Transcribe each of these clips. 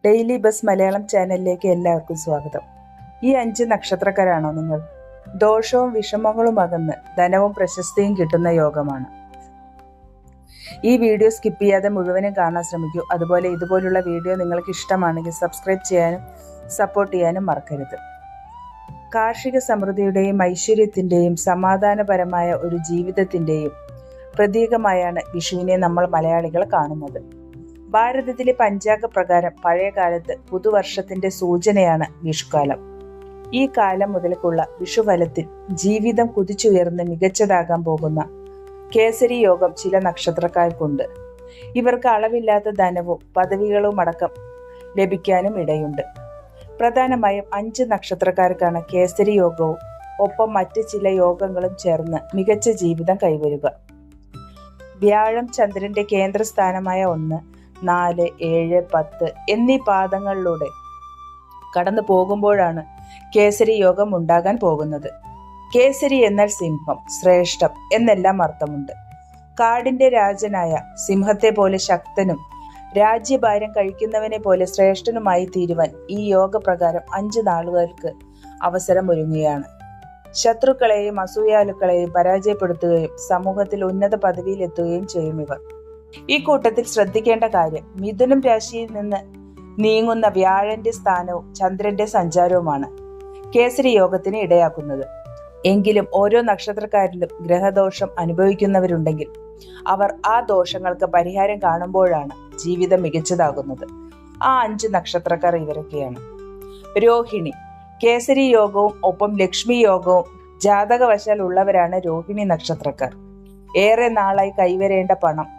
Daily bus Malayalam ചാനലിലേക്ക് എല്ലാവർക്കും സ്വാഗതം. ഈ 5 നക്ഷത്രക്കാരാണോ നിങ്ങൾ? ദോഷവും വിഷമങ്ങളും അകന്ന് ധനവും പ്രശസ്തിയും കിട്ടുന്ന യോഗമാണ്. ഈ വീഡിയോ സ്കിപ്പ് ചെയ്യാതെ മുഴുവനും കാണാൻ ശ്രമിക്കൂ. അതുപോലെ ഇതുപോലുള്ള വീഡിയോ നിങ്ങൾക്ക് ഇഷ്ടമാണെങ്കിൽ സബ്സ്ക്രൈബ് ചെയ്യാനും സപ്പോർട്ട് ചെയ്യാനും മറക്കരുത്. കാർഷിക സമൃദ്ധിയുടെയും ഐശ്വര്യത്തിൻ്റെയും സമാധാനപരമായ ഒരു ജീവിതത്തിൻ്റെയും പ്രതീകമായാണ് വിഷുവിനെ നമ്മൾ മലയാളികൾ കാണുന്നത്. ഭാരതത്തിലെ പഞ്ചാംഗ പ്രകാരം പഴയ കാലത്ത് പുതുവർഷത്തിന്റെ സൂചനയാണ് വിഷുക്കാലം. ഈ കാലം മുതൽക്കുള്ള വിഷുഫലത്തിൽ ജീവിതം കുതിച്ചുയർന്ന് മികച്ചതാകാൻ പോകുന്ന കേസരി യോഗം ചില നക്ഷത്രക്കാർക്കുണ്ട്. ഇവർക്ക് അളവില്ലാത്ത ധനവും പദവികളും അടക്കം ലഭിക്കാനും ഇടയുണ്ട്. പ്രധാനമായും 5 നക്ഷത്രക്കാർക്കാണ് കേസരി യോഗവും ഒപ്പം മറ്റ് ചില യോഗങ്ങളും ചേർന്ന് മികച്ച ജീവിതം കൈവരുക. വ്യാഴം ചന്ദ്രന്റെ കേന്ദ്രസ്ഥാനമായ 1, 4, 7, 10 എന്നീ പാദങ്ങളിലൂടെ കടന്നു പോകുമ്പോഴാണ് കേസരി യോഗം ഉണ്ടാകാൻ പോകുന്നത്. കേസരി എന്നാൽ സിംഹം, ശ്രേഷ്ഠം എന്നെല്ലാം അർത്ഥമുണ്ട്. കാടിന്റെ രാജനായ സിംഹത്തെ പോലെ ശക്തനും രാജ്യഭാരം കഴിക്കുന്നവനെ പോലെ ശ്രേഷ്ഠനുമായി തീരുവാൻ ഈ യോഗപ്രകാരം 5 നാളുകൾക്ക് അവസരം ഒരുങ്ങുകയാണ്. ശത്രുക്കളെയും അസൂയാലുക്കളെയും പരാജയപ്പെടുത്തുകയും സമൂഹത്തിൽ ഉന്നത പദവിയിലെത്തുകയും ചെയ്യും ഇവർ. ഈ കൂട്ടത്തിൽ ശ്രദ്ധിക്കേണ്ട കാര്യം, മിഥുനം രാശിയിൽ നിന്ന് നീങ്ങുന്ന വ്യാഴന്റെ സ്ഥാനവും ചന്ദ്രന്റെ സഞ്ചാരവുമാണ് കേസരി യോഗത്തിന് ഇടയാക്കുന്നത്. എങ്കിലും ഓരോ നക്ഷത്രക്കാരിലും ഗ്രഹദോഷം അനുഭവിക്കുന്നവരുണ്ടെങ്കിൽ അവർ ആ ദോഷങ്ങൾക്ക് പരിഹാരം കാണുമ്പോഴാണ് ജീവിതം മികച്ചതാകുന്നത്. ആ 5 നക്ഷത്രക്കാർ ഇവരൊക്കെയാണ്. രോഹിണി. കേസരി യോഗവും ഒപ്പം ലക്ഷ്മി യോഗവും ജാതകവശാൽ ഉള്ളവരാണ് രോഹിണി നക്ഷത്രക്കാർ. ഏറെ നാളായി കൈവരേണ്ട പണം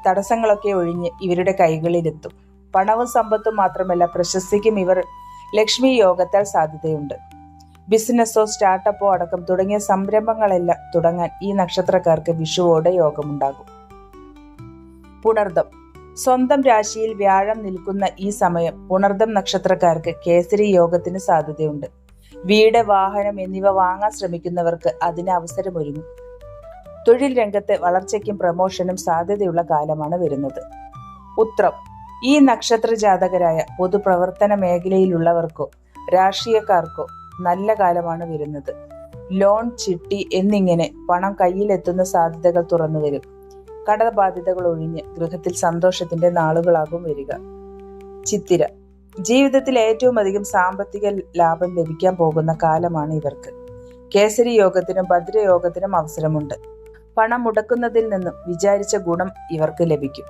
തടസ്സങ്ങളൊക്കെ ഒഴിഞ്ഞ് ഇവരുടെ കൈകളിലെത്തും. പണവും സമ്പത്തും മാത്രമല്ല, പ്രശസ്തിക്കും ഇവർ ലക്ഷ്മി യോഗത്താൽ സാധ്യതയുണ്ട്. ബിസിനസ്സോ സ്റ്റാർട്ടപ്പോ അടക്കം തുടങ്ങിയ സംരംഭങ്ങളെല്ലാം തുടങ്ങാൻ ഈ നക്ഷത്രക്കാർക്ക് വിഷുവോടെ യോഗമുണ്ടാകും. പുണർദം. സ്വന്തം രാശിയിൽ വ്യാഴം നിൽക്കുന്ന ഈ സമയം പുണർദം നക്ഷത്രക്കാർക്ക് കേസരി യോഗത്തിന് സാധ്യതയുണ്ട്. വീട്, വാഹനം എന്നിവ വാങ്ങാൻ ശ്രമിക്കുന്നവർക്ക് അതിന് അവസരമൊരുങ്ങും. തൊഴിൽ രംഗത്ത് വളർച്ചയ്ക്കും പ്രമോഷനും സാധ്യതയുള്ള കാലമാണ് വരുന്നത്. ഉത്രം. ഈ നക്ഷത്ര ജാതകരായ പൊതുപ്രവർത്തന മേഖലയിലുള്ളവർക്കോ രാഷ്ട്രീയക്കാർക്കോ നല്ല കാലമാണ് വരുന്നത്. ലോൺ, ചിട്ടി എന്നിങ്ങനെ പണം കയ്യിലെത്തുന്ന സാധ്യതകൾ തുറന്നു വരും. കടബാധ്യതകൾ ഒഴിഞ്ഞ് ഗൃഹത്തിൽ സന്തോഷത്തിന്റെ നാളുകളാകും വരിക. ചിത്തിര. ജീവിതത്തിൽ ഏറ്റവും അധികം സാമ്പത്തിക ലാഭം ലഭിക്കാൻ പോകുന്ന കാലമാണ് ഇവർക്ക്. കേസരി യോഗത്തിനും ഭദ്രയോഗത്തിനും അവസരമുണ്ട്. പണം മുടക്കുന്നതിൽ നിന്നും വിചാരിച്ച ഗുണം ഇവർക്ക് ലഭിക്കും.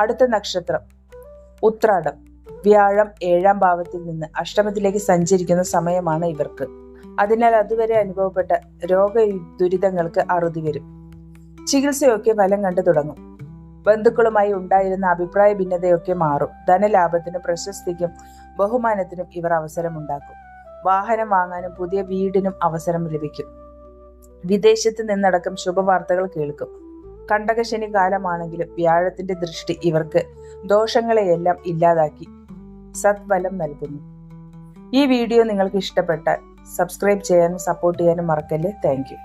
അടുത്ത നക്ഷത്രം ഉത്രാടം. വ്യാഴം 7ാം ഭാവത്തിൽ നിന്ന് അഷ്ടമത്തിലേക്ക് സഞ്ചരിക്കുന്ന സമയമാണ് ഇവർക്ക്. അതിനാൽ അതുവരെ അനുഭവപ്പെട്ട രോഗദുരിതങ്ങൾക്ക് അറുതി വരും. ചികിത്സയൊക്കെ ഫലം കണ്ടു തുടങ്ങും. ബന്ധുക്കളുമായി ഉണ്ടായിരുന്ന അഭിപ്രായ ഭിന്നതയൊക്കെ മാറും. ധനലാഭത്തിനും പ്രശസ്തിക്കും ബഹുമാനത്തിനും ഇവർ അവസരമുണ്ടാക്കും. വാഹനം വാങ്ങാനും പുതിയ വീടിനും അവസരം ലഭിക്കും. വിദേശത്ത് നിന്നടക്കം ശുഭവാർത്തകൾ കേൾക്കും. കണ്ടകശനി കാലമാണെങ്കിലും വ്യാഴത്തിന്റെ ദൃഷ്ടി ഇവർക്ക് ദോഷങ്ങളെയെല്ലാം ഇല്ലാതാക്കി സത്ഫലം നൽകുന്നു. ഈ വീഡിയോ നിങ്ങൾക്ക് ഇഷ്ടപ്പെട്ടാൽ സബ്സ്ക്രൈബ് ചെയ്യാനും സപ്പോർട്ട് ചെയ്യാനും മറക്കല്ലേ. Thank you.